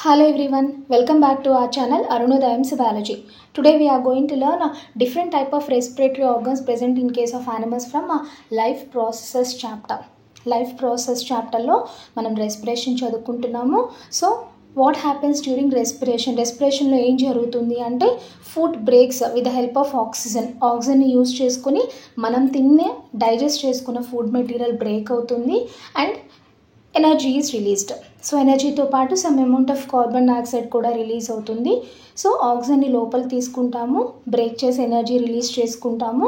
Hello everyone, welcome back to our channel Arunodayam's Biology. Today we are going to learn a different type of respiratory organs present in case of animals from a life processes chapter. Life process chapter lo manam respiration chadukuntunnamo. So what happens during respiration? Respiration lo em jarugutundi ante food breaks with the help of oxygen ni use cheskoni manam tinne digest cheskuన్న food material break అవుతుంది and energy is released. So ఎనర్జీతో పాటు some amount of carbon dioxide కూడా release అవుతుంది. So ఆక్సిజన్ని లోపల తీసుకుంటాము, break చేసి ఎనర్జీ రిలీజ్ చేసుకుంటాము,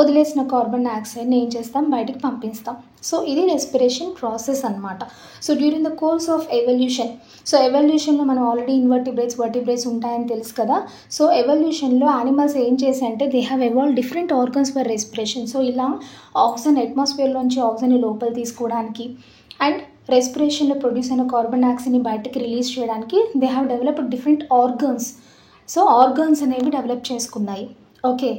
వదిలేసిన కార్బన్ డైఆక్సైడ్ని ఏం చేస్తాం, బయటికి పంపిస్తాం. సో ఇది రెస్పిరేషన్ ప్రాసెస్ అనమాట. So during the course of evolution, so ఎవల్యూషన్లో మనం ఆల్రెడీ వర్టిబ్రేట్స్ ఉంటాయని తెలుసు కదా. సో ఎవల్యూషన్లో యానిమల్స్ ఏం చేశాయంటే they have evolve different organs for respiration. So ఇలా ఆక్సిజన్ అట్మాస్ఫియర్లోంచి ఆక్సిజన్ని లోపల తీసుకోవడానికి అండ్ రెస్పిరేషన్లో ప్రొడ్యూస్ అయిన కార్బన్ డైఆక్సైడ్ని బయటకి రిలీజ్ చేయడానికి they have developed different organs. So organs అనేవి డెవలప్ చేసుకున్నాయి. Okay,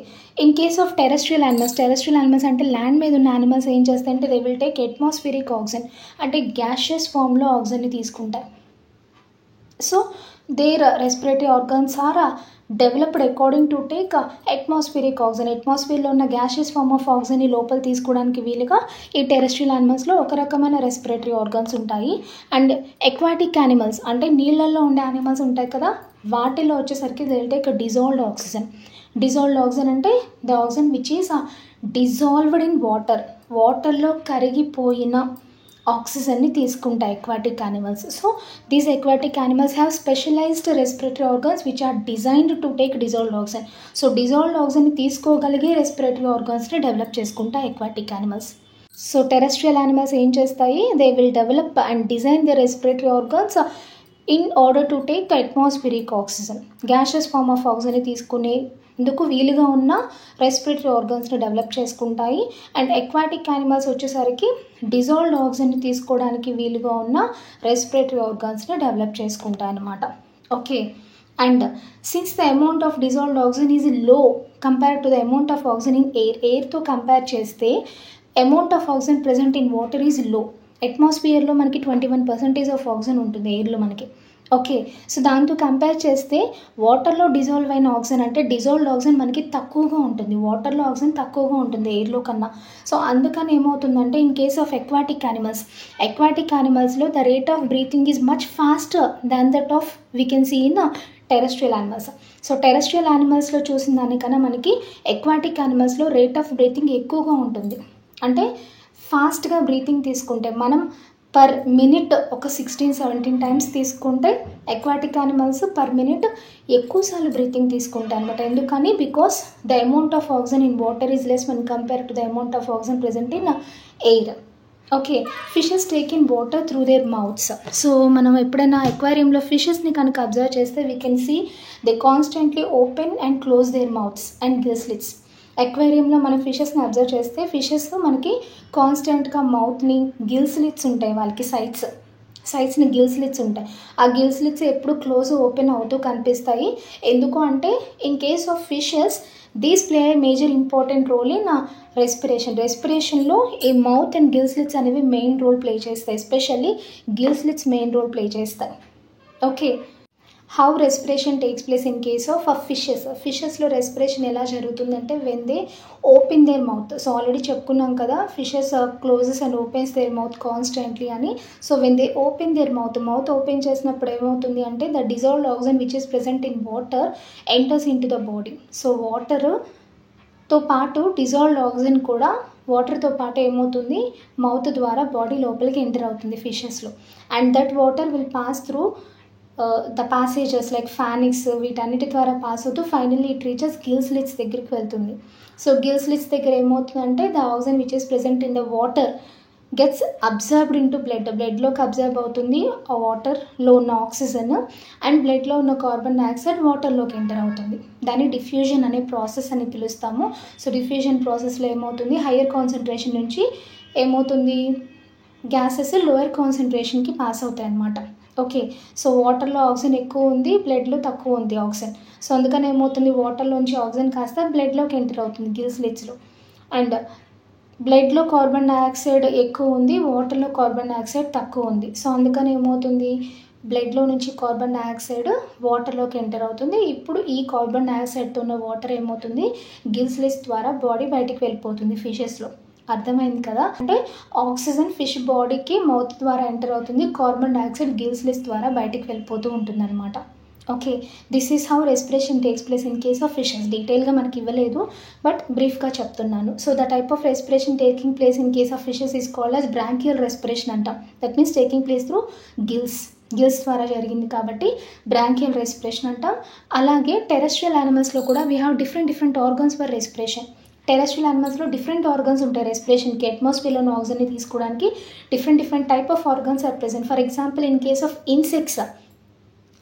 in case of terrestrial animals అంటే ల్యాండ్ మీద ఉన్న యానిమల్స్ ఏం చేస్తాయంటే they will take atmospheric oxygen, అంటే గ్యాషియస్ ఫామ్లో ఆక్సిజన్ని తీసుకుంటాయి. So their respiratory organs are developed according to take atmospheric oxygen. అట్మాస్ఫియర్లో ఉన్న గ్యాషియస్ ఫామ్ ఆఫ్ ఆక్సిజన్ని లోపల తీసుకోవడానికి వీలుగా ఈ టెరెస్ట్రియల్ యానిమల్స్లో ఒక రకమైన రెస్పిరేటరీ ఆర్గన్స్ ఉంటాయి. అండ్ ఎక్వాటిక్ యానిమల్స్ అంటే నీళ్ళల్లో ఉండే యానిమల్స్ ఉంటాయి కదా, వాటిలో వచ్చేసరికి they will take dissolved oxygen. Dissolved oxygen అంటే the oxygen which is dissolved in వాటర్లో కరిగిపోయిన ఆక్సిజన్ని తీసుకుంటాయి aquatic animals. So these aquatic animals have specialised respiratory organs which are designed to take dissolved oxygen. So dissolved ఆక్సిజన్ని తీసుకోగలిగే respiratory ఆర్గన్స్ని develop చేసుకుంటాయి aquatic animals. So terrestrial animals ఏం చేస్తాయి, they will develop and design the respiratory organs in order to take atmospheric oxygen. Gaseous form of ఆక్సిజన్ని తీసుకునేందుకు వీలుగా ఉన్న రెస్పిరేటరీ ఆర్గన్స్ని డెవలప్ చేసుకుంటాయి. అండ్ ఎక్వాటిక్ యానిమల్స్ వచ్చేసరికి డిజాల్వ్డ్ ఆక్సిజన్ని తీసుకోవడానికి వీలుగా ఉన్న రెస్పిరేటరీ ఆర్గన్స్ని డెవలప్ చేసుకుంటాయి అన్నమాట. Okay, and since the amount of dissolved oxygen is low compare to the amount of oxygen in ఎయిర్తో కంపేర్ చేస్తే amount of oxygen present in water is low. అట్మాస్ఫియర్లో మనకి 21% ఆఫ్ ఆక్సిజన్ ఉంటుంది ఎయిర్లో మనకి. ఓకే, సో దాంతో compare చేస్తే వాటర్లో dissolve అయిన ఆక్సిజన్ అంటే డిజాల్వ్డ్ ఆక్సిజన్ మనకి తక్కువగా ఉంటుంది, వాటర్లో ఆక్సిజన్ తక్కువగా ఉంటుంది ఎయిర్లో కన్నా. సో అందుకని ఏమవుతుందంటే ఇన్ కేస్ ఆఫ్ ఎక్వాటిక్ యానిమల్స్లో the rate of breathing is much faster than that of we can see in terrestrial animals. So terrestrial యానిమల్స్లో చూసిన దానికన్నా మనకి ఎక్వాటిక్ యానిమల్స్లో రేట్ ఆఫ్ బ్రీతింగ్ ఎక్కువగా ఉంటుంది. అంటే ఫాస్ట్గా బ్రీతింగ్ తీసుకుంటే మనం పర్ మినిట్ ఒక 16-17 టైమ్స్ తీసుకుంటే ఎక్వాటిక్ యానిమల్స్ పర్ మినిట్ ఎక్కువసార్లు బ్రీతింగ్ తీసుకుంటాయి అనమాట. ఎందుకని, because the amount of oxygen in water is less when compare to the amount of oxygen present in air. Okay, fishes take in water through their mouths. So మనం ఎప్పుడైనా ఎక్వేరియంలో ఫిషెస్ని కనుక observe చేస్తే we can see they constantly open and close their mouths and gill slits. ఎక్వేరియంలో మనం ఫిషెస్ని observe చేస్తే ఫిషెస్ మనకి కాన్స్టెంట్గా మౌత్ని గిల్ స్లిట్స్ ఉంటాయి, వాళ్ళకి సైడ్స్ని గిల్ స్లిట్స్ ఉంటాయి. ఆ గిల్ స్లిట్స్ ఎప్పుడు క్లోజ్ ఓపెన్ అవుతూ కనిపిస్తాయి. ఎందుకు అంటే in case of fishes these play major important role in రెస్పిరేషన్లో ఈ మౌత్ అండ్ గిల్ స్లిట్స్ అనేవి మెయిన్ రోల్ ప్లే చేస్తాయి. Especially gill slits main role play చేస్తాయి. Okay, how respiration takes place in case of ఫిషెస్లో respiration ఎలా జరుగుతుందంటే when they open their mouth. So already చెప్పుకున్నాం కదా, fishes closes and opens their mouth constantly అని. So when they open their mouth open చేసినప్పుడు ఏమవుతుంది అంటే the dissolved oxygen which is present in water enters in to the body. So వాటర్తో పాటు dissolved oxygen కూడా వాటర్తో పాటు ఏమవుతుంది, మౌత్ ద్వారా బాడీ లోపలికి ఎంటర్ అవుతుంది ఫిషెస్లో. And that water will pass through the passages like pharynx, వీటన్నిటి ద్వారా పాస్ అవుతూ finally it reaches gill slits దగ్గరికి వెళ్తుంది. సో గిల్ స్లిట్స్ దగ్గర ఏమవుతుందంటే the oxygen which is present in the water gets absorbed into బ్లడ్లోకి absorb అవుతుంది ఆ వాటర్లో ఉన్న ఆక్సిజన్, అండ్ బ్లడ్లో ఉన్న కార్బన్ డైఆక్సైడ్ వాటర్లోకి ఎంటర్ అవుతుంది. దాన్ని డిఫ్యూజన్ అనే ప్రాసెస్ అని పిలుస్తాము. సో డిఫ్యూజన్ ప్రాసెస్లో ఏమవుతుంది, హయ్యర్ కాన్సన్ట్రేషన్ నుంచి ఏమవుతుంది, గ్యాసెస్ లోయర్ కాన్సన్ట్రేషన్కి పాస్ అవుతాయి అన్నమాట. ఓకే, సో వాటర్లో ఆక్సిజన్ ఎక్కువ ఉంది, బ్లడ్లో తక్కువ ఉంది ఆక్సిజన్. సో అందుకని ఏమవుతుంది, వాటర్లోంచి ఆక్సిజన్ కాస్త బ్లడ్లోకి ఎంటర్ అవుతుంది గిల్ స్లిట్స్లో. అండ్ బ్లడ్లో కార్బన్ డైఆక్సైడ్ ఎక్కువ ఉంది, వాటర్లో కార్బన్ డైఆక్సైడ్ తక్కువ ఉంది. సో అందుకని ఏమవుతుంది, బ్లడ్లో నుంచి కార్బన్ డైఆక్సైడ్ వాటర్లోకి ఎంటర్ అవుతుంది. ఇప్పుడు ఈ కార్బన్ డైఆక్సైడ్తో ఉన్న వాటర్ ఏమవుతుంది, గిల్స్లెస్ ద్వారా బాడీ బయటికి వెళ్ళిపోతుంది ఫిషెస్లో. అర్థమైంది కదా, అంటే ఆక్సిజన్ ఫిష్ బాడీకి మౌత్ ద్వారా ఎంటర్ అవుతుంది, కార్బన్ డైఆక్సైడ్ గిల్స్లెస్ ద్వారా బయటికి వెళ్ళిపోతూ ఉంటుంది అనమాట. Okay, this is how respiration takes place in case of fishes. డీటెయిల్గా మనకి ఇవ్వలేదు, బట్ బ్రీఫ్గా చెప్తున్నాను. So the type of respiration taking place in case of fishes is called as branchial respiration అంటాం. That means taking place through gills ద్వారా జరిగింది కాబట్టి bronchial respiration అంటాం. అలాగే టెరెస్ట్రియల్ యానిమల్స్లో కూడా we have different organs for respiration. Terrestrial యానిమల్స్లో different organs ఉంటాయి రెస్పిరేషన్కి. అట్మాస్ఫియర్లోని ఆక్సిజన్ని తీసుకోవడానికి different type of organs are present. For example, in case of insects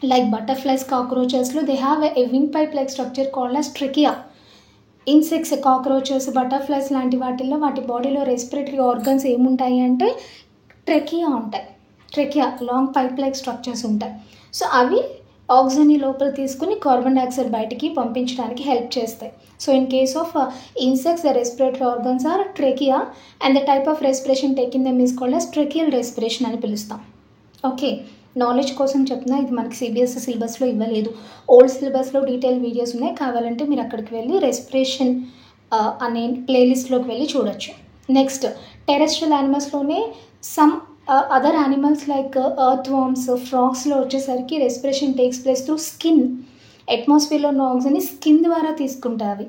like butterflies, cockroaches, they have a windpipe like structure called as trachea. Insects, cockroaches, butterflies లాంటి వాటిల్లో వాటి బాడీలో రెస్పిరేటరీ ఆర్గన్స్ ఏముంటాయి అంటే ట్రెకియా ఉంటాయి. Trachea long pipe like structures ఉంటాయి. So అవి ఆక్సిజన్ని లోపల తీసుకుని కార్బన్ డైఆక్సైడ్ బయటికి పంపించడానికి హెల్ప్ చేస్తాయి. So in case of insects, the respiratory organs are trachea and the type of respiration taking them is called as tracheal respiration అని పిలుస్తాం. Okay, knowledge కోసం చెప్తున్నా, ఇది మనకి సిబిఎస్ఈ సిలబస్లో ఇవ్వలేదు. ఓల్డ్ సిలబస్లో డీటెయిల్ వీడియోస్ ఉన్నాయి, కావాలంటే మీరు అక్కడికి వెళ్ళి రెస్పిరేషన్ అనే ప్లేలిస్ట్లోకి వెళ్ళి చూడొచ్చు. నెక్స్ట్, టెరెస్ట్రియల్ యానిమల్స్లోనే some other animals like earthworms, ఫ్రాగ్స్లో వచ్చేసరికి respiration takes place through skin. అట్మాస్ఫియర్లో ఉన్న ఆక్సిజన్ని స్కిన్ ద్వారా తీసుకుంటాయి.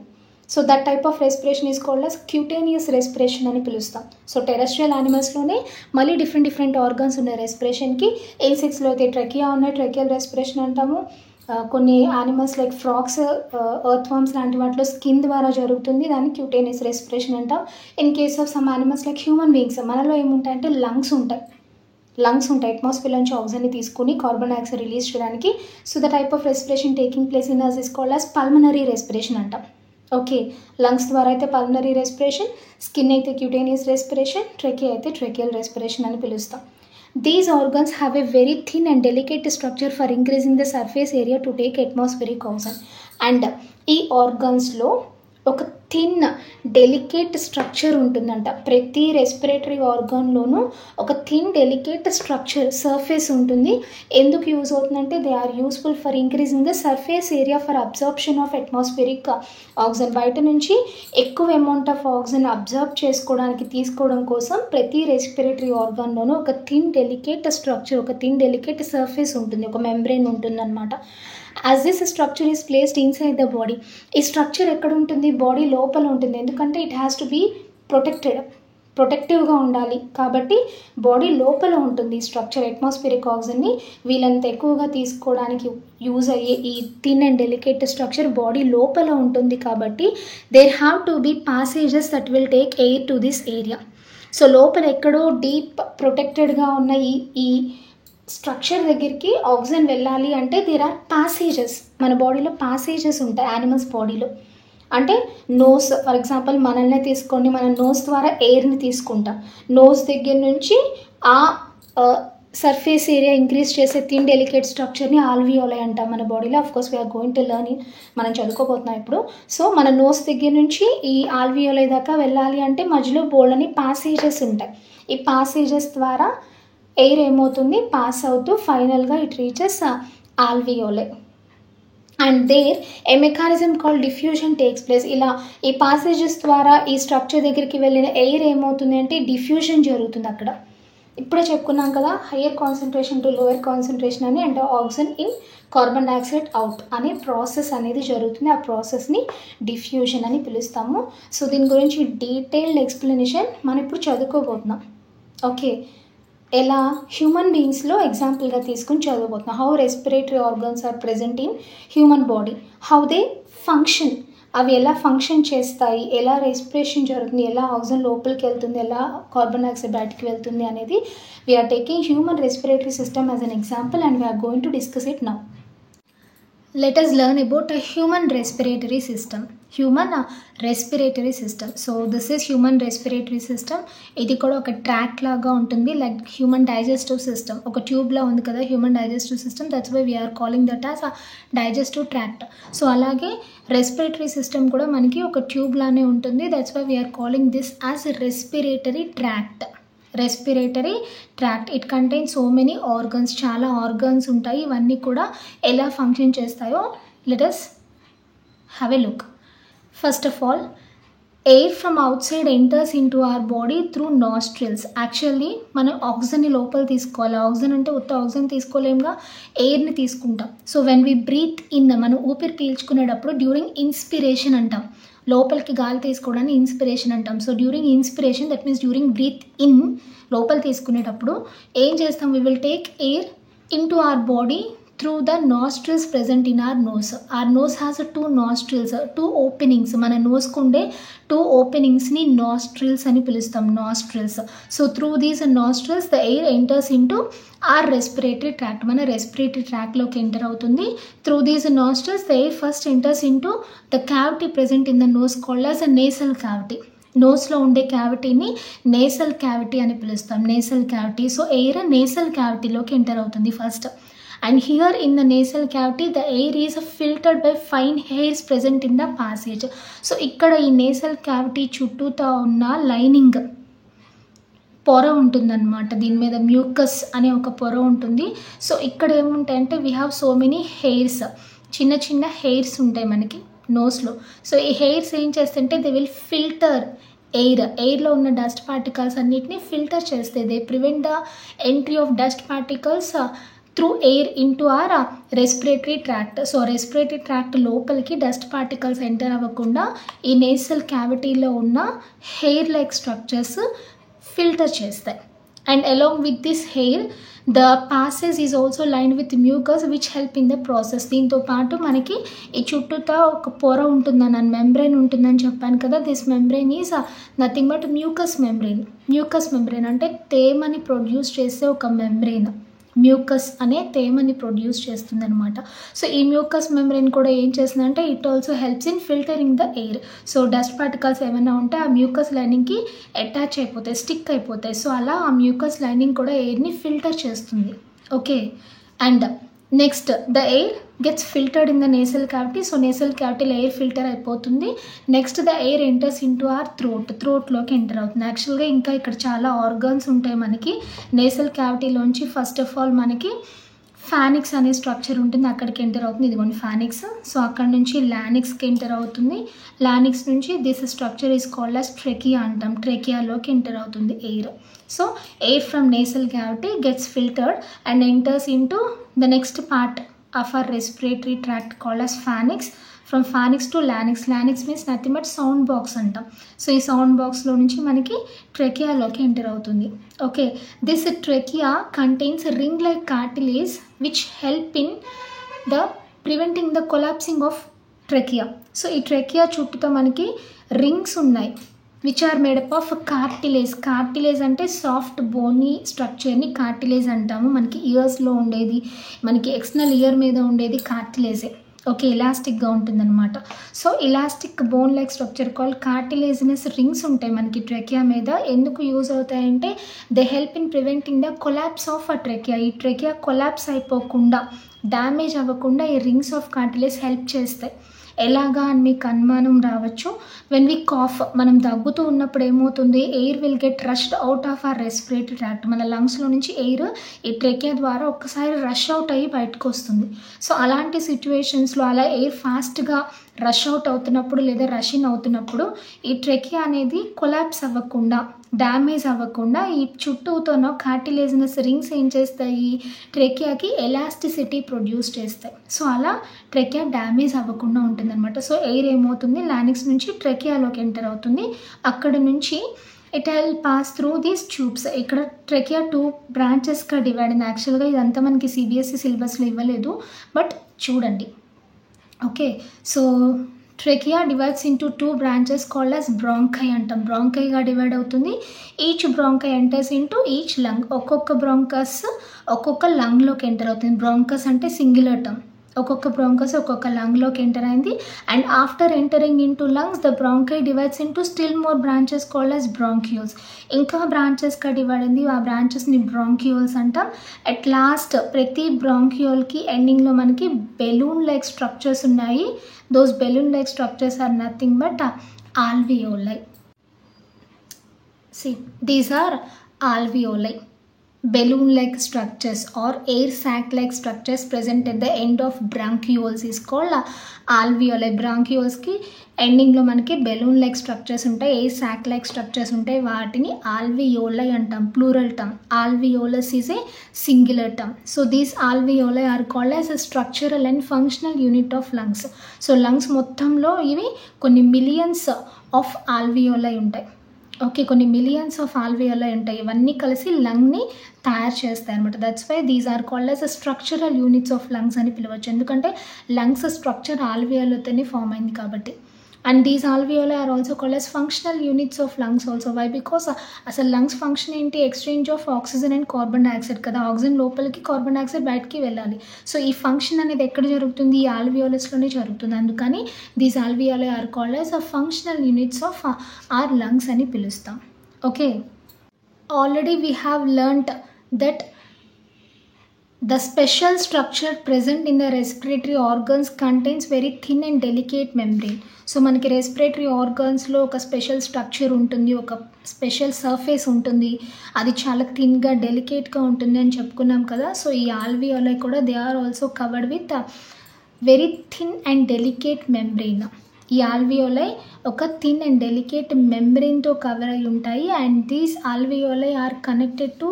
So that type of respiration is called as cutaneous respiration అని పిలుస్తాం. సో టెరెస్ట్రియల్ యానిమల్స్లోనే మళ్ళీ డిఫరెంట్ ఆర్గన్స్ ఉన్నాయి రెస్పిరేషన్కి. ఇన్సెక్ట్స్లో అయితే ట్రెకియా ఉన్నాయి, ట్రెకియల్ రెస్పిరేషన్ అంటాము. కొన్ని animals like frogs, earthworms లాంటి వాటిలో స్కిన్ ద్వారా జరుగుతుంది, దాన్ని క్యూటేనియస్ రెస్పిరేషన్ అంటాం. In case of some animals like human beings, మనలో ఏముంటాయంటే లంగ్స్ ఉంటాయి అట్మాస్ఫియర్ నుంచి ఆక్సిజన్ని తీసుకుని కార్బన్ డైఆక్సైడ్ రిలీజ్ చేయడానికి. So the type of respiration taking place in us is called as pulmonary respiration అంటాం. ఓకే, లంగ్స్ ద్వారా అయితే పల్మనరీ రెస్పిరేషన్, స్కిన్ అయితే క్యూటేనియస్ రెస్పిరేషన్, ట్రెకియా అయితే ట్రెకియల్ రెస్పిరేషన్ అని పిలుస్తాం. These organs have a very thin and delicate structure for increasing the surface area to take atmospheric oxygen. And ఈ ఆర్గన్స్లో ఒక thin delicate structure ఉంటుందంట. ప్రతి రెస్పిరేటరీ ఆర్గాన్లోనూ ఒక thin delicate structure surface ఉంటుంది. ఎందుకు యూజ్ అవుతుందంటే they are useful for increasing the surface area for absorption of atmospheric oxygen. బయట నుంచి ఎక్కువ అమౌంట్ ఆఫ్ ఆక్సిజన్ అబ్జర్వ్ తీసుకోవడం కోసం ప్రతి రెస్పిరేటరీ ఆర్గాన్లోనూ ఒక థిన్ డెలికేట్ స్ట్రక్చర్, ఒక థిన్ డెలికేట్ సర్ఫేస్ ఉంటుంది, ఒక మెంబ్రెయిన్ ఉంటుందన్నమాట. As this structure is placed inside the body. ఈ స్ట్రక్చర్ ఎక్కడ ఉంటుంది, బాడీ లోపల ఉంటుంది. ఎందుకంటే ఇట్ హ్యాస్ టు బీ ప్రొటెక్టివ్గా ఉండాలి కాబట్టి బాడీ లోపల ఉంటుంది ఈ స్ట్రక్చర్. అట్మాస్ఫిరిక్ ఆక్సిజన్ని వీళ్ళంత ఎక్కువగా తీసుకోవడానికి యూజ్ అయ్యే ఈ thin and delicate structure body లోపల ఉంటుంది కాబట్టి there have to be passages that will take air to this area. So లోపల ఎక్కడో డీప్ ప్రొటెక్టెడ్గా ఉన్న ఈ స్ట్రక్చర్ దగ్గరికి ఆక్సిజన్ వెళ్ళాలి అంటే దేర్ ఆర్ ప్యాసేజెస్. మన బాడీలో ప్యాసేజెస్ ఉంటాయి యానిమల్స్ బాడీలో. అంటే నోస్, ఫర్ ఎగ్జాంపుల్ మనల్ని తీసుకోండి, మన నోస్ ద్వారా ఎయిర్ని తీసుకుంటాం. నోస్ దగ్గర నుంచి ఆ సర్ఫేస్ ఏరియా ఇంక్రీజ్ చేసే థిన్ డెలికేట్ స్ట్రక్చర్ని ఆల్వియోలై అంటాం మన బాడీలో. Of course we're going to learn, మనం చదువుకోబోతున్నాం ఇప్పుడు. సో మన నోస్ దగ్గర నుంచి ఈ ఆల్వియోలై దాకా వెళ్ళాలి అంటే మధ్యలో బోల్డని ప్యాసేజెస్ ఉంటాయి. ఈ ప్యాసేజెస్ ద్వారా ఎయిర్ ఏమవుతుంది, పాస్ అవుతూ ఫైనల్గా it reaches alveoli. And there a mechanism called diffusion takes place. ఇలా ఈ పాసేజెస్ ద్వారా ఈ స్ట్రక్చర్ దగ్గరికి వెళ్ళిన ఎయిర్ ఏమవుతుంది అంటే డిఫ్యూజన్ జరుగుతుంది అక్కడ. ఇప్పుడే చెప్పుకున్నాం కదా, higher concentration to lower concentration అని, అంటే oxygen in carbon dioxide out అనే ప్రాసెస్ అనేది జరుగుతుంది. ఆ ప్రాసెస్ని డిఫ్యూజన్ అని పిలుస్తాము. సో దీని గురించి డీటెయిల్డ్ ఎక్స్ప్లెనేషన్ మనం ఇప్పుడు చదువుకోబోతున్నాం. ఓకే, ఎలా హ్యూమన్ బీయింగ్స్లో ఎగ్జాంపుల్గా తీసుకుని చదవబోతున్నాం. How respiratory organs are present in human body, how they function, అవి ఎలా ఫంక్షన్ చేస్తాయి, ఎలా రెస్పిరేషన్ జరుగుతుంది, ఎలా ఆక్సిజన్ లోపలికి వెళ్తుంది, ఎలా కార్బన్ డైఆక్సైడ్ బయటికి వెళ్తుంది అనేది we're taking human respiratory system as an example and we're going to discuss it now. Let us learn about a human respiratory system. Human respiratory system. So this is human respiratory system. ఇది కూడా ఒక track లాగా ఉంటుంది, like human digestive system. ఒక ట్యూబ్లా ఉంది కదా human digestive system, that's why we're calling that as digestive tract. So అలాగే రెస్పిరేటరీ సిస్టమ్ కూడా మనకి ఒక ట్యూబ్ లానే ఉంటుంది, that's why we're calling this as respiratory tract. Respiratory tract. It contains so many organs, చాలా ఆర్గన్స్ ఉంటాయి. ఇవన్నీ కూడా ఎలా ఫంక్షన్ చేస్తాయో let us have a look. First of all, air from outside enters into our body through nostrils. Actually మనం ఆక్సిజన్ని లోపల తీసుకోవాలి. Oxygen అంటే ఉత్త ఆక్సిజన్ తీసుకోలేముగా, ఎయిర్ని తీసుకుంటాం. So when we breathe in, మనం ఊపిరి పీల్చుకునేటప్పుడు డ్యూరింగ్ ఇన్స్పిరేషన్ అంటాం. లోపలికి గాలి తీసుకోవడాన్ని ఇన్స్పిరేషన్ అంటాం. So during inspiration, that means during breath in, లోపల తీసుకునేటప్పుడు ఏం చేస్తాం, we will take air in to our body through the nostrils present in our nose. Our nose has 2 nostrils, 2 openings. మన నోస్కు ఉండే 2 openings-ని nostrils అని పిలుస్తాం, nostrils. So through these nostrils the air enters into our respiratory tract. మన respiratory tract-లోకి enter అవుతుంది. Through these nostrils the air first enters into the cavity present in the nose called as a nasal cavity. నోస్లో ఉండే క్యావిటీని nasal cavity అని పిలుస్తాం, nasal cavity. So air nasal క్యావిటీలోకి enter అవుతుంది first. And here in the nasal cavity the air is filtered by fine hairs present in the passage. So ఇక్కడ ఈ nasal cavity చుట్టూతా ఉన్న లైనింగ్ పొర ఉంటుందన్నమాట. దీని మీద మ్యూకస్ అనే ఒక పొర ఉంటుంది. సో ఇక్కడ ఏముంటాయంటే we have so many hairs, చిన్న చిన్న హెయిర్స్ ఉంటాయి మనకి నోస్లో. సో ఈ హెయిర్స్ ఏం చేస్తుంటే దే విల్ ఫిల్టర్ ఎయిర్లో ఉన్న డస్ట్ పార్టికల్స్ అన్నిటిని ఫిల్టర్ చేస్తాయి. They prevent the entry of dust particles through air into our respiratory tract. So respiratory tract లోపలికి డస్ట్ పార్టికల్స్ ఎంటర్ అవ్వకుండా ఈ నేసల్ క్యావిటీలో ఉన్న హెయిర్ లైక్ స్ట్రక్చర్స్ ఫిల్టర్ చేస్తాయి. And along with this hair the passes is also lined with mucus which help in the process. దీంతో పాటు మనకి ఈ చుట్టూతా ఒక పొర ఉంటుందని, మెంబ్రెయిన్ ఉంటుందని చెప్పాను కదా. This membrane is nothing but mucus membrane. Mucus membrane అంటే తేమని ప్రొడ్యూస్ చేసే ఒక మెంబ్రెయిన్. మ్యూకస్ అనే తేమని ప్రొడ్యూస్ చేస్తుంది అనమాట. సో ఈ మ్యూకస్ మెంబ్రెయిన్ కూడా ఏం చేస్తుందంటే it also helps in filtering the air. So dust particles ఏమైనా ఉంటే ఆ మ్యూకస్ లైనింగ్కి అటాచ్ అయిపోతాయి, స్టిక్ అయిపోతాయి. సో అలా ఆ మ్యూకస్ లైనింగ్ కూడా ఎయిర్ని ఫిల్టర్ చేస్తుంది. Okay, and next the air gets filtered in the nasal cavity. So nasal క్యావిటీలో ఎయిర్ ఫిల్టర్ అయిపోతుంది. Next the air enters in to our థ్రోట్లోకి ఎంటర్ అవుతుంది. యాక్చువల్గా ఇంకా ఇక్కడ చాలా ఆర్గన్స్ ఉంటాయి మనకి నేసల్ క్యావిటీలోంచి. ఫస్ట్ ఆఫ్ ఆల్ మనకి ఫానిక్స్ అనే స్ట్రక్చర్ ఉంటుంది, అక్కడికి ఎంటర్ అవుతుంది. ఇదిగోండి ఫానిక్స్. సో అక్కడ నుంచి లానిక్స్కి ఎంటర్ అవుతుంది. లానిక్స్ నుంచి this structure is called as trachea అంటాం. ట్రెకియాలోకి ఎంటర్ అవుతుంది air. So air from nasal cavity gets filtered and enters into the next part of our respiratory tract called as pharynx. From pharynx to larynx. Larynx means nothing but sound box అంటాం. So ఈ sound బాక్స్లో నుంచి మనకి ట్రెకియాలోకి enter అవుతుంది. Okay, this trachea contains ring like cartilage which help in the preventing the collapsing of trachea. So ఈ trachea చుట్టూతో మనకి రింగ్స్ ఉన్నాయి which are made up of cartilage. Cartilage అంటే సాఫ్ట్ బోనీ స్ట్రక్చర్ని కార్టిలేజ్ అంటాము. మనకి ఇయర్స్లో ఉండేది, మనకి ఎక్స్టర్నల్ ఇయర్ మీద ఉండేది కార్టిలేజే. ఓకే, ఇలాస్టిక్గా ఉంటుందన్నమాట. So elastic bone like structure called cartilaginous rings ఉంటాయి మనకి ట్రెకియా మీద. ఎందుకు యూజ్ అవుతాయంటే they help in preventing the collapse of a trachea. ఈ ట్రెకియా కొలాప్స్ అయిపోకుండా, డ్యామేజ్ అవ్వకుండా ఈ రింగ్స్ ఆఫ్ కార్టిలేజ్ హెల్ప్ చేస్తాయి. ఎలాగా అని మీకు అనుమానం రావచ్చు. వెన్ వి కాఫ్, మనం దగ్గుతూ ఉన్నప్పుడు ఏమవుతుంది, air will get rushed out of our respiratory tract. మన లంగ్స్లో నుంచి ఎయిర్ ఈ ట్రెకియా ద్వారా ఒక్కసారి రష్ అవుట్ అయ్యి బయటకు వస్తుంది. సో అలాంటి సిచ్యువేషన్స్లో అలా ఎయిర్ ఫాస్ట్గా రష్ అవుట్ అవుతున్నప్పుడు లేదా రష్ ఇన్ అవుతున్నప్పుడు ఈ ట్రెకియా అనేది కొలాప్స్ అవ్వకుండా, డ్యామేజ్ అవ్వకుండా ఈ చుట్టూతోనో కార్టిలేజినస్ రింగ్స్ ఏం చేస్తాయి, ట్రెకియాకి ఎలాస్టిసిటీ ప్రొడ్యూస్ చేస్తాయి. సో అలా ట్రెకియా డ్యామేజ్ అవ్వకుండా ఉంటుందన్నమాట. సో ఎయిర్ ఏమవుతుంది, లానిక్స్ నుంచి ట్రెకియాలోకి ఎంటర్ అవుతుంది. అక్కడ నుంచి it will pass through these tubes. ఇక్కడ ట్రెకియా 2 బ్రాంచెస్గా డివైడ్ అయింది. యాక్చువల్గా ఇదంతా మనకి సిబిఎస్ఈ సిలబస్లో ఇవ్వలేదు, బట్ చూడండి. Okay, so trachea divides into 2 branches called as bronchi అంటాం. బ్రాంకైగా డివైడ్ అవుతుంది. Each bronchi enters into each lung. ఒక్కొక్క బ్రాంకస్ ఒక్కొక్క లంగ్లోకి ఎంటర్ అవుతుంది. బ్రాంకస్ అంటే సింగులర్ టర్మ్. ఒక్కొక్క బ్రాంకస్ ఒక్కొక్క లంగ్లోకి ఎంటర్ అయింది. And after entering into lungs the bronchi divides into still more branches called as బ్రాంక్యూల్స్. ఇంకా బ్రాంచెస్గా డివైడ్ అయింది, ఆ బ్రాంచెస్ని బ్రాంక్యూల్స్ అంటాం. అట్ లాస్ట్ ప్రతి బ్రాంక్యూల్కి ఎండింగ్లో మనకి బెలూన్ లైక్ స్ట్రక్చర్స్ ఉన్నాయి. Those balloon like structures are nothing but alveoli. See, these are alveoli. Balloon-like structures or air sac-like structures present at the end of bronchioles is called alveoli. Bronchioles కి ending లో మనకి balloon like structures ఉంటాయి, air sac like structures ఉంటాయి, వాటిని alveoli అంటాం, plural term. alveolus is a singular term. So these alveoli are called as a structural and functional unit of lungs. So lungs మొత్తంలో ఇవి కొన్ని millions of alveoli ఉంటాయి. ఓకే, కొన్ని మిలియన్స్ ఆఫ్ alveoli ఉంటాయి, ఇవన్నీ కలిసి లంగ్ని తయారు చేస్తాయి అనమాట. That's why these are called as a structural units of lungs అని పిలవచ్చు, ఎందుకంటే లంగ్స్ స్ట్రక్చర్ alveoliతోనే ఫామ్ అయింది కాబట్టి. And these alveoli are also called as functional units of lungs also. Why? Because అసలు లంగ్స్ ఫంక్షన్ ఏంటి? Exchange of oxygen and carbon dioxide కదా, oxygen లోపలికి, కార్బన్ డైఆక్సైడ్ బయటికి వెళ్ళాలి. సో ఈ ఫంక్షన్ అనేది ఎక్కడ జరుగుతుంది? ఈ alveolusలోనే జరుగుతుంది. అందుకని these alveoli are called as a functional units of our lungs అని పిలుస్తాం. Okay, already we have learned that the special structure present in the respiratory organs contains very thin and delicate membrane. So మనకి respiratory ఆర్గన్స్లో ఒక special structure ఉంటుంది, ఒక special surface ఉంటుంది, అది చాలా థిన్గా డెలికేట్గా ఉంటుంది అని చెప్పుకున్నాం కదా. సో ఈ alveoli కూడా they are also covered with very thin and delicate membrane. ఈ alveoli ఒక థిన్ అండ్ డెలికేట్ మెంబ్రెయిన్తో కవర్ అయి ఉంటాయి. And these alveoli are connected to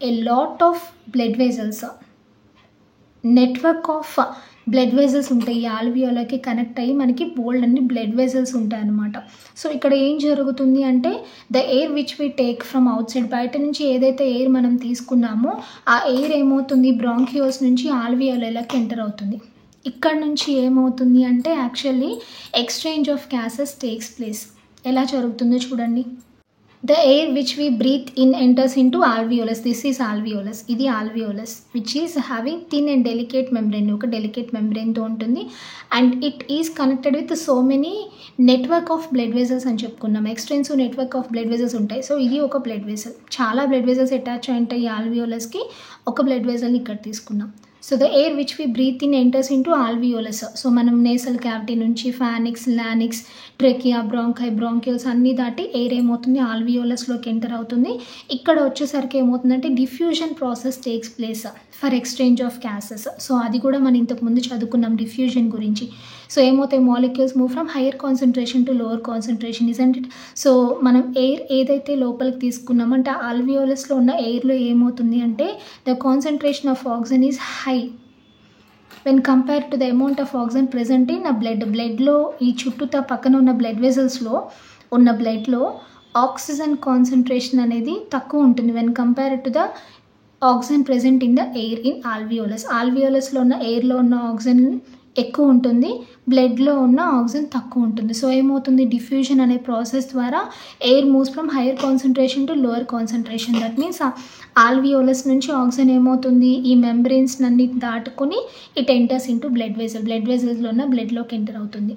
a lot of blood vessels. Network of blood vessels ఉంటాయి ఈ alveoliకి connect అయ్యి, మనకి బోల్డ్ అన్ని బ్లడ్ వెజల్స్ ఉంటాయి అన్నమాట. సో ఇక్కడ ఏం జరుగుతుంది అంటే the air which we take from outside, బయట నుంచి ఏదైతే ఎయిర్ మనం తీసుకున్నామో ఆ ఎయిర్ ఏమవుతుంది, బ్రాంకియోస్ నుంచి alveoliకి ఎంటర్ అవుతుంది. ఇక్కడ నుంచి ఏమవుతుంది అంటే actually exchange of gases takes place. ఎలా జరుగుతుందో చూడండి. The air which we breathe in enters into alveolus. This is alveolus. ఇది alveolus which is having thin and delicate membrane. ఒక delicate membrane తో ఉంటుంది. And it is connected with so many network of blood vessels అని చెప్పుకున్నాం. Extensive network of blood vessels ఉంటాయి. So ఇది ఒక blood vessel, చాలా బ్లడ్ వెజల్స్ అటాచ్ అయి ఉంటాయి ఈ alveolusకి. ఒక బ్లడ్ వెజల్ని ఇక్కడ తీసుకున్నాం. So the air which we breathe in enters into alveolus. So మనం నేసల్ క్యావిటీ నుంచి ఫానిక్స్, లానిక్స్, ట్రెకియా, బ్రాంకియోల్స్ అన్నీ దాటి ఎయిర్ ఏమవుతుంది, alveolusలోకి ఎంటర్ అవుతుంది. ఇక్కడ వచ్చేసరికి ఏమవుతుందంటే diffusion process takes place for exchange of gases. So అది కూడా మనం ఇంతకుముందు చదువుకున్నాం డిఫ్యూజన్ గురించి. సో ఏమవుతాయి, molecules move from hire concentration to lower concentration, isn't it? So మనం ఎయిర్ ఏదైతే లోపలికి తీసుకున్నామో అంటే alveolusలో ఉన్న ఎయిర్లో ఏమవుతుంది అంటే the concentration of oxygen is high when compared to the amount of oxygen present in a బ్లడ్లో ఈ చుట్టూతా పక్కన ఉన్న బ్లడ్ వెజల్స్లో ఉన్న బ్లడ్లో ఆక్సిజన్ కాన్సన్ట్రేషన్ అనేది తక్కువ ఉంటుంది when compared to the oxygen present in the air in alveolusలో ఉన్న ఎయిర్లో ఉన్న ఆక్సిజన్ ఎక్కువ ఉంటుంది, బ్లడ్లో ఉన్న ఆక్సిజన్ తక్కువ ఉంటుంది. సో ఏమవుతుంది, డిఫ్యూజన్ అనే ప్రాసెస్ ద్వారా air moves from hire concentration to lower concentration. That means alveolus నుంచి ఆక్సిజన్ ఏమవుతుంది, ఈ మెంబ్రెయిన్స్ అన్ని దాటుకొని ఇట్ ఎంటర్స్ ఇంటూ బ్లడ్ వెజల్స్లో ఉన్న బ్లడ్లోకి ఎంటర్ అవుతుంది.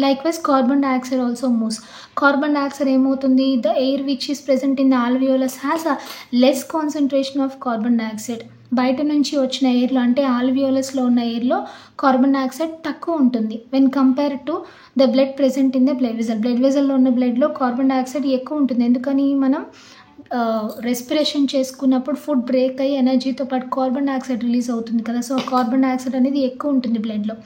Likewise, carbon dioxide also moves. Carbon dioxide ఏమవుతుంది, the air which is present in the alveolus has a less concentration of carbon dioxide. బయట నుంచి వచ్చిన ఎయిర్లో అంటే alveolusలో ఉన్న ఎయిర్లో కార్బన్ డైఆక్సైడ్ తక్కువ ఉంటుంది when compared to the blood present in the blood vessel. Blood వెజల్లో ఉన్న బ్లడ్లో కార్బన్ డైఆక్సైడ్ ఎక్కువ ఉంటుంది. ఎందుకని, మనం రెస్పిరేషన్ చేసుకున్నప్పుడు ఫుడ్ బ్రేక్ అయ్యి ఎనర్జీతో పాటు కార్బన్ డైఆక్సైడ్ రిలీజ్ అవుతుంది కదా. సో కార్బన్ డైఆక్సైడ్ అనేది ఎక్కువ ఉంటుంది బ్లడ్లో.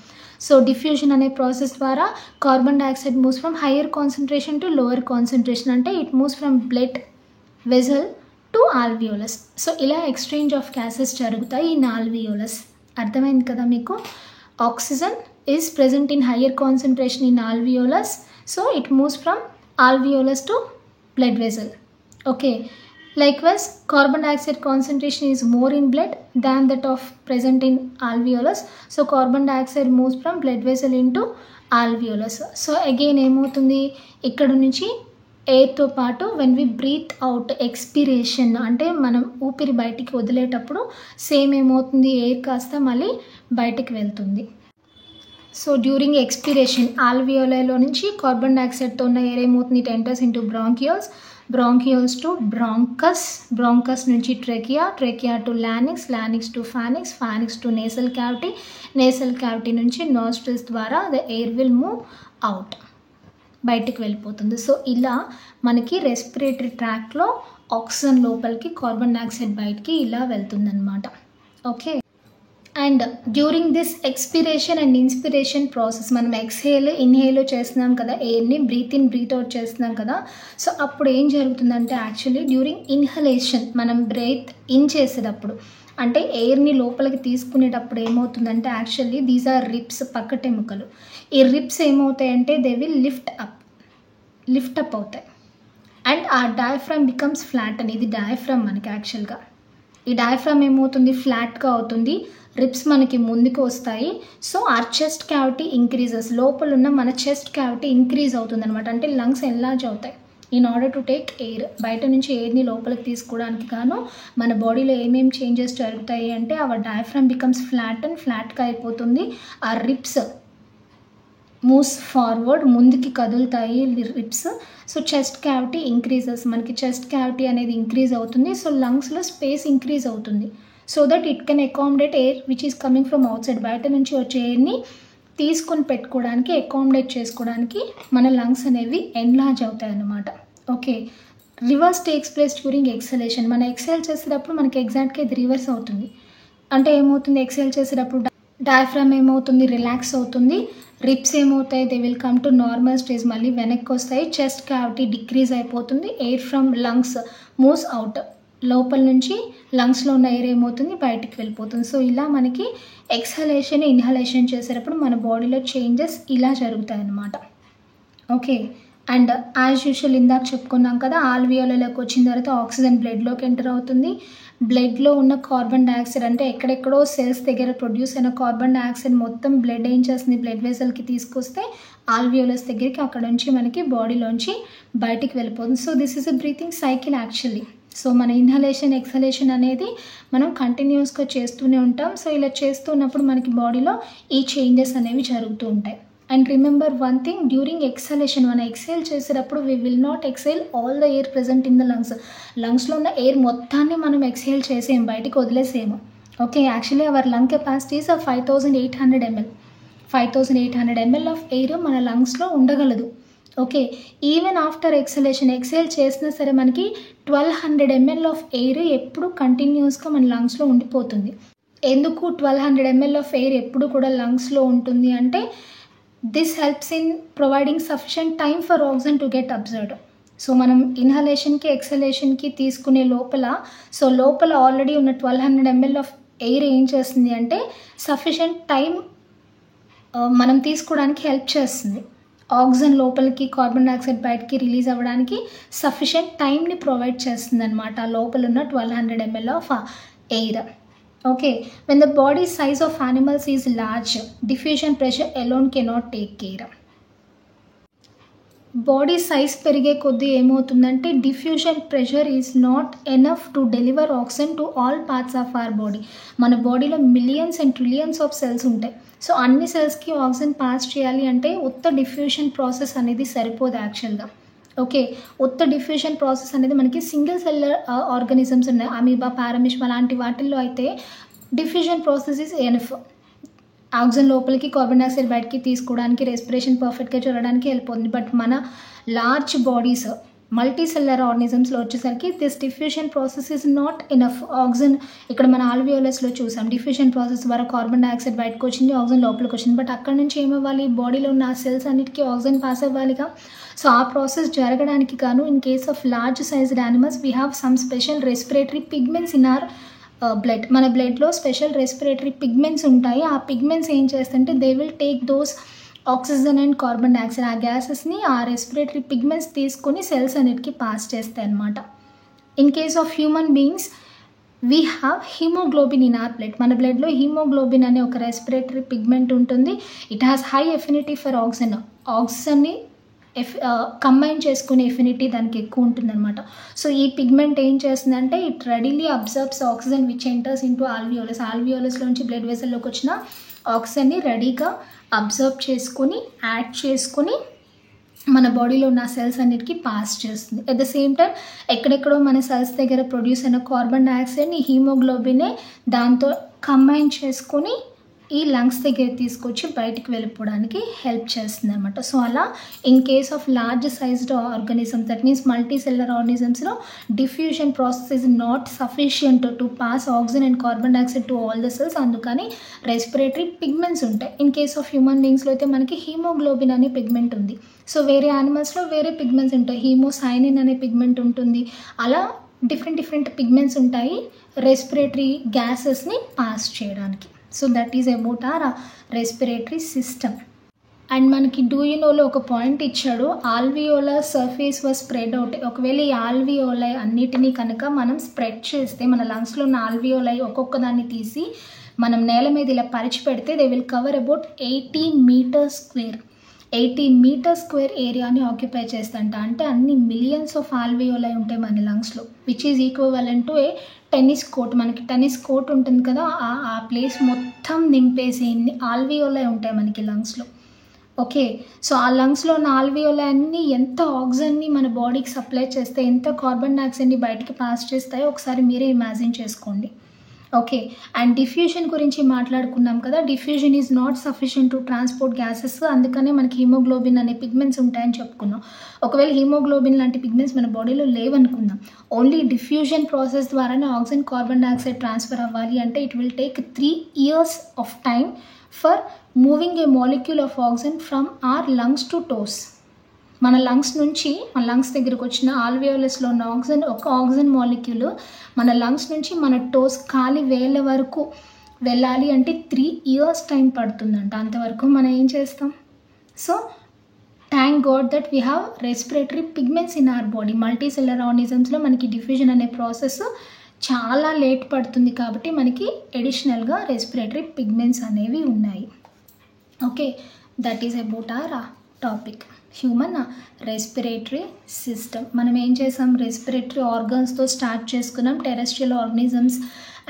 సో డిఫ్యూజన్ అనే ప్రాసెస్ ద్వారా carbon dioxide moves from higher concentration to lower concentration, అంటే it moves from blood vessel to alveolus. So ఇలా ఎక్స్చేంజ్ ఆఫ్ గ్యాసెస్ జరుగుతాయి ఇన్ alveolus. అర్థమైంది కదా మీకు? Oxygen is present in higher concentration in alveolus. So it moves from alveolus to blood vessel. Okay, likewise carbon dioxide concentration is more in blood than that of present in alveolus. So carbon dioxide moves from blood vessel into alveolus. So again ఏమవుతుంది, ఇక్కడ నుంచి ఎయిర్తో పాటు when we breathe out, expiration అంటే మనం ఊపిరి బయటికి వదిలేటప్పుడు same ఏమవుతుంది, ఎయిర్ కాస్త మళ్ళీ బయటికి వెళ్తుంది. సో డ్యూరింగ్ ఎక్స్పిరేషన్ alveoli నుంచి కార్బన్ డైఆక్సైడ్తో ఉన్న ఎయిర్ ఏమవుతుంది, it enters into bronchioles to bronchus నుంచి trachea to larynx to pharynx to nasal cavity నుంచి నాస్ట్రిల్స్ ద్వారా the air will move out, బయటికి వెళ్ళిపోతుంది. సో ఇలా మనకి రెస్పిరేటరీ ట్రాక్లో ఆక్సిజన్ లోపలికి, కార్బన్ డైఆక్సైడ్ బయటికి ఇలా వెళ్తుందన్నమాట. Okay, and during this expiration and inspiration process మనం ఇన్హేల్ చేస్తున్నాం కదా, ఎయిర్ని బ్రీత్ ఇన్ బ్రీత్ అవుట్ చేస్తున్నాం కదా. సో అప్పుడు ఏం జరుగుతుందంటే యాక్చువల్లీ డ్యూరింగ్ ఇన్హలేషన్ మనం బ్రీత్ ఇన్ చేసేటప్పుడు అంటే ఎయిర్ని లోపలికి తీసుకునేటప్పుడు ఏమవుతుందంటే యాక్చువల్లీ దీస్ ఆర్ రిప్స్, పక్కటెముకలు. ఈ రిప్స్ ఏమవుతాయంటే దే విల్ లిఫ్ట్ అప్ అవుతాయి. అండ్ ఆ డయాఫ్రమ్ బికమ్స్ ఫ్లాట్ అని, ఇది డయాఫ్రమ్ మనకి యాక్చువల్గా. ఈ డయాఫ్రమ్ ఏమవుతుంది, ఫ్లాట్గా అవుతుంది, రిప్స్ మనకి ముందుకు వస్తాయి. So our chest cavity increases, లోపల ఉన్న మన చెస్ట్ క్యావిటీ ఇంక్రీజ్ అవుతుంది అనమాట. అంటే లంగ్స్ ఎన్లార్జ్ అవుతాయి in order to take air. బయట నుంచి ఎయిర్ని లోపలికి తీసుకోవడానికి గాను మన బాడీలో ఏమేమి చేంజెస్ జరుగుతాయి అంటే అవర్ డయాఫ్రమ్ బికమ్స్ ఫ్లాట్గా అయిపోతుంది. ఆ రిప్స్ మూవ్స్ ఫార్వర్డ్, ముందుకి కదులుతాయి ribs. So chest cavity increases, మనకి చెస్ట్ క్యావిటీ అనేది ఇంక్రీజ్ అవుతుంది. సో లంగ్స్లో స్పేస్ ఇంక్రీజ్ అవుతుంది. So that it can accommodate air which is coming from outside, బయట నుంచి వచ్చే ఎయిర్ని తీసుకొని పెట్టుకోవడానికి, అకామిడేట్ చేసుకోవడానికి మన లంగ్స్ అనేవి ఎన్లార్జ్ అవుతాయి అన్నమాట. Okay, reverse takes place during exhalation. మనం ఎక్సైల్ చేసేటప్పుడు మనకి ఎగ్జాక్ట్గా ఇది రివర్స్ అవుతుంది. అంటే ఏమవుతుంది, ఎక్సైల్ చేసేటప్పుడు డయాఫ్రమ్ ఏమవుతుంది, రిలాక్స్ అవుతుంది, రిప్స్ ఏమవుతాయి, they will come to normal stage, మళ్ళీ వెనక్కి వస్తాయి, చెస్ట్ క్యావిటీ డిక్రీజ్ అయిపోతుంది, air from lungs moves out, లోపల నుంచి లంగ్స్లో ఉన్న ఎయిర్ ఏమవుతుంది, బయటికి వెళ్ళిపోతుంది. సో ఇలా మనకి ఎక్సలేషన్ ఇన్హలేషన్ చేసేటప్పుడు మన బాడీలో చేంజెస్ ఇలా జరుగుతాయి అన్నమాట. ఓకే, అండ్ యాజ్ యూజువల్ ఇందాక చెప్పుకున్నాం కదా, ఆల్వియోలలోకి వచ్చిన తర్వాత ఆక్సిజన్ బ్లడ్లోకి ఎంటర్ అవుతుంది. బ్లడ్లో ఉన్న కార్బన్ డైఆక్సైడ్ అంటే ఎక్కడెక్కడో సెల్స్ దగ్గర ప్రొడ్యూస్ అయిన కార్బన్ డైఆక్సైడ్ మొత్తం బ్లడ్ ఏం చేస్తుంది, బ్లడ్ వెసల్కి తీసుకొస్తే ఆల్వియోలస్ దగ్గరికి, అక్కడ నుంచి మనకి బాడీలోంచి బయటికి వెళ్ళిపోతుంది. So this is a breathing cycle actually. So మన ఇన్హలేషన్ ఎక్సలేషన్ అనేది మనం కంటిన్యూస్గా చేస్తూనే ఉంటాం. సో ఇలా చేస్తున్నప్పుడు మనకి బాడీలో ఈ చేంజెస్ అనేవి జరుగుతూ ఉంటాయి. And remember one thing, during exhalation మనం ఎక్సేల్ చేసేటప్పుడు we will not exhale all the air present in the లంగ్స్లో ఉన్న ఎయిర్ మొత్తాన్ని మనం ఎక్సేల్ చేసేము, బయటికి వదిలేసేము. Okay, actually our lung capacities 5800 ml. 5800 ml of air మన లంగ్స్లో ఉండగలదు. ఓకే, ఈవెన్ ఆఫ్టర్ ఎక్సేల్ చేసినా సరే మనకి 1200 ml ఆఫ్ ఎయిర్ ఎప్పుడు కంటిన్యూస్గా మన లంగ్స్లో ఉండిపోతుంది. ఎందుకు 1200 ml ఆఫ్ ఎయిర్ ఎప్పుడు కూడా లంగ్స్లో ఉంటుంది అంటే this helps in providing sufficient time for oxygen to get observed. So మనం ఇన్హలేషన్కి ఎక్సలేషన్కి తీసుకునే లోపల ఆల్రెడీ ఉన్న 1200 ml ఆఫ్ ఎయిర్ ఏం చేస్తుంది అంటే సఫిషియంట్ టైం మనం తీసుకోవడానికి హెల్ప్ చేస్తుంది. ఆక్సిజన్ లోపలికి, కార్బన్ డైఆక్సైడ్ బయటికి రిలీజ్ అవ్వడానికి సఫిషియంట్ టైంని ప్రొవైడ్ చేస్తుంది అనమాట లోపల ఉన్న 1200 ml of air. Okay, when the body size of animals is large, diffusion pressure alone cannot take care. Body size పెరిగే కొద్దీ ఏమవుతుందంటే diffusion pressure is not enough to deliver oxygen to all parts of our body. మన బాడీలో millions and trillions of cells ఉంటాయి. So అన్ని సెల్స్కి oxygen pass చేయాలి అంటే ఉత్త డిఫ్యూషన్ ప్రాసెస్ అనేది సరిపోదు యాక్చువల్గా. ఓకే, ఉత్త డిఫ్యూషన్ ప్రాసెస్ అనేది మనకి సింగిల్ సెల్లర్ ఆర్గానిజమ్స్ ఉన్నాయి, అమీబా, పారామిష్మా లాంటి వాటిల్లో అయితే diffusion process is enough. Oxygen లోపలికి, కార్బన్ డైఆక్సైడ్ బయటికి తీసుకోవడానికి, రెస్పిరేషన్ పర్ఫెక్ట్గా జరగడానికి వెళ్ళిపోతుంది. బట్ మన లార్జ్ బాడీస్, మల్టీ సెల్లర్ ఆర్గానిజమ్స్లో వచ్చేసరికి this diffusion process is not enough. Oxygen ఇక్కడ మన ఆల్వియోలస్లో చూసాం, డిఫ్యూషన్ ప్రాసెస్ ద్వారా కార్బన్ డైఆక్సైడ్ బయటకు వచ్చింది, ఆక్సిజన్ లోపలికి వచ్చింది. బట్ అక్కడ నుంచి ఏమవ్వాలి, బాడీలో ఉన్న సెల్స్ అన్నిటికీ ఆక్సిజన్ పాస్ అవ్వాలిగా. సో ఆ ప్రాసెస్ జరగడానికి గాను in case of large sized animals we have some special respiratory pigments in hour blood. మన బ్లడ్లో స్పెషల్ రెస్పిరేటరీ పిగ్మెంట్స్ ఉంటాయి. ఆ పిగ్మెంట్స్ ఏం చేస్తుంటే they will take those oxygen and carbon dioxide, ఆ గ్యాసెస్ని ఆ రెస్పిరేటరీ పిగ్మెంట్స్ తీసుకొని సెల్స్ అన్నిటికీ పాస్ చేస్తాయి అన్నమాట. In case of human beings we have haemoglobin in our blood. మన బ్లడ్లో హీమోగ్లోబిన్ అనే ఒక రెస్పిరేటరీ పిగ్మెంట్ ఉంటుంది. It has high affinity for oxygen. ఆక్సిజన్ని కంబైన్ చేసుకునే ఎఫినిటీ దానికి ఎక్కువ ఉంటుందన్నమాట. సో ఈ పిగ్మెంట్ ఏం చేస్తుందంటే it readily absorbs oxygen which enters into alveolus. ఆల్వియోలస్లోంచి బ్లడ్ వెసల్లోకి వచ్చిన ఆక్సిజన్ని రెడీగా అబ్జర్బ్ చేసుకొని యాడ్ చేసుకొని మన బాడీలో ఉన్న సెల్స్ అన్నిటికీ పాస్ చేస్తుంది. అట్ ద సేమ్ టైం ఎక్కడెక్కడో మన సెల్స్ దగ్గర ప్రొడ్యూస్ అయిన కార్బన్ డైఆక్సైడ్ని హీమోగ్లోబినే దాంతో కంబైన్ చేసుకొని ఈ లంగ్స్ దగ్గర తీసుకొచ్చి బయటికి వెళ్ళిపోవడానికి హెల్ప్ చేస్తుంది అనమాట. సో అలా in case of large sized organisms, that means multi cellular ఆర్గానిజమ్స్లో diffusion process is not sufficient to pass oxygen and carbon dioxide to all the cells. అందుకని రెస్పిరేటరీ పిగ్మెంట్స్ ఉంటాయి. ఇన్ కేస్ ఆఫ్ హ్యూమన్ బీయింగ్స్లో అయితే మనకి haemoglobin అనే pigment ఉంది. So వేరే యానిమల్స్లో వేరే పిగ్మెంట్స్ ఉంటాయి, హీమోసైనిన్ అనే పిగ్మెంట్ ఉంటుంది. అలా డిఫరెంట్ పిగ్మెంట్స్ ఉంటాయి రెస్పిరేటరీ గ్యాసెస్ని పాస్ చేయడానికి. So that is about our respiratory system. And మనకి డూ యూ నోలో ఒక పాయింట్ ఇచ్చాడు, alveolar surface was spread out. ఒకవేళ ఈ ఆల్వియోలై అన్నిటినీ కనుక మనం స్ప్రెడ్ చేస్తే, మన లంగ్స్లో ఉన్న ఆల్వియోలై ఒక్కొక్క దాన్ని తీసి మనం నేల మీద ఇలా పరిచి పెడితే they will cover about 80 metres square. 80 metres square ఏరియాని ఆక్యుపై చేస్తంట. అంటే అన్ని మిలియన్స్ ఆఫ్ ఆల్వియోలై ఉంటాయి మన లంగ్స్లో, which is equivalent to a tennis court. మనకి టెన్నిస్ కోర్ట్ ఉంటుంది కదా, ఆ ప్లేస్ మొత్తం నింపేసి ఆల్వియోలై ఉంటాయి మనకి లంగ్స్లో. ఓకే, సో ఆ లంగ్స్లో ఉన్న ఆల్వియోలై అన్నీ ఎంత ఆక్సిజన్ని మన బాడీకి సప్లై చేస్తే, ఎంత కార్బన్ డైఆక్సైడ్ని బయటికి పాస్ చేస్తాయో ఒకసారి మీరే ఇమాజిన్ చేసుకోండి. ఓకే, అండ్ డిఫ్యూజన్ గురించి మాట్లాడుకున్నాం కదా. Diffusion is not sufficient to transport gases. అందుకనే మనకి హీమోగ్లోబిన్ అనే పిగ్మెంట్స్ ఉంటాయని చెప్పుకున్నాం. ఒకవేళ హీమోగ్లోబిన్ లాంటి పిగ్మెంట్స్ మన బాడీలో లేవనుకుందాం, ఓన్లీ డిఫ్యూజన్ ప్రాసెస్ ద్వారానే ఆక్సిజన్ కార్బన్ డైఆక్సైడ్ ట్రాన్స్ఫర్ అవ్వాలి అంటే it will take 3 years of time for moving a molecule of oxygen from our lungs to toes. మన లంగ్స్ నుంచి, మన లంగ్స్ దగ్గరకు వచ్చిన ఆల్వియోలస్లో ఉన్న ఆక్సిజన్, ఒక ఆక్సిజన్ మాలిక్యూల్ మన లంగ్స్ నుంచి మన టోస్ కాలి వేళ్ళ వరకు వెళ్ళాలి అంటే 3 years టైం పడుతుందంట. అంతవరకు మనం ఏం చేస్తాం? So thank God that we have respiratory pigments in our body. Multi cellular ఆర్గానిజమ్స్లో మనకి డిఫ్యూజన్ అనే ప్రాసెస్ చాలా లేట్ పడుతుంది కాబట్టి మనకి అడిషనల్గా రెస్పిరేటరీ పిగ్మెంట్స్ అనేవి ఉన్నాయి. Okay, that is about our topic human respiratory system. మనం ఏం చేసాం? రెస్పిరేటరీ ఆర్గన్స్తో స్టార్ట్ చేసుకున్నాం. టెరెస్ట్రియల్ ఆర్గనిజమ్స్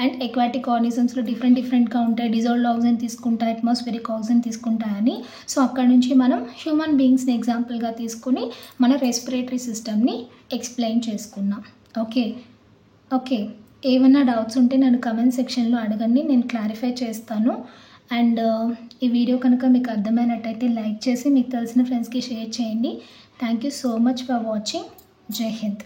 అండ్ ఎక్వాటిక్ ఆర్గనిజమ్స్లో డిఫరెంట్గా ఉంటాయి. డిజాల్వ్డ్ ఆక్సిజన్ తీసుకుంటాయి, అట్మాస్ఫిరిక్ ఆక్సిజన్ తీసుకుంటాయని. సో అక్కడ నుంచి మనం హ్యూమన్ బీయింగ్స్ని ఎగ్జాంపుల్గా తీసుకుని మన రెస్పిరేటరీ సిస్టమ్ని ఎక్స్ప్లెయిన్ చేసుకున్నాం. ఓకే, ఏమైనా డౌట్స్ ఉంటే నన్ను కమెంట్ సెక్షన్లో అడగండి, నేను క్లారిఫై చేస్తాను. అండ్ ఈ వీడియో కనుక మీకు అర్థమైనట్టయితే లైక్ చేసి మీకు తెలిసిన ఫ్రెండ్స్కి షేర్ చేయండి. Thank you so much for watching. జై హింద్.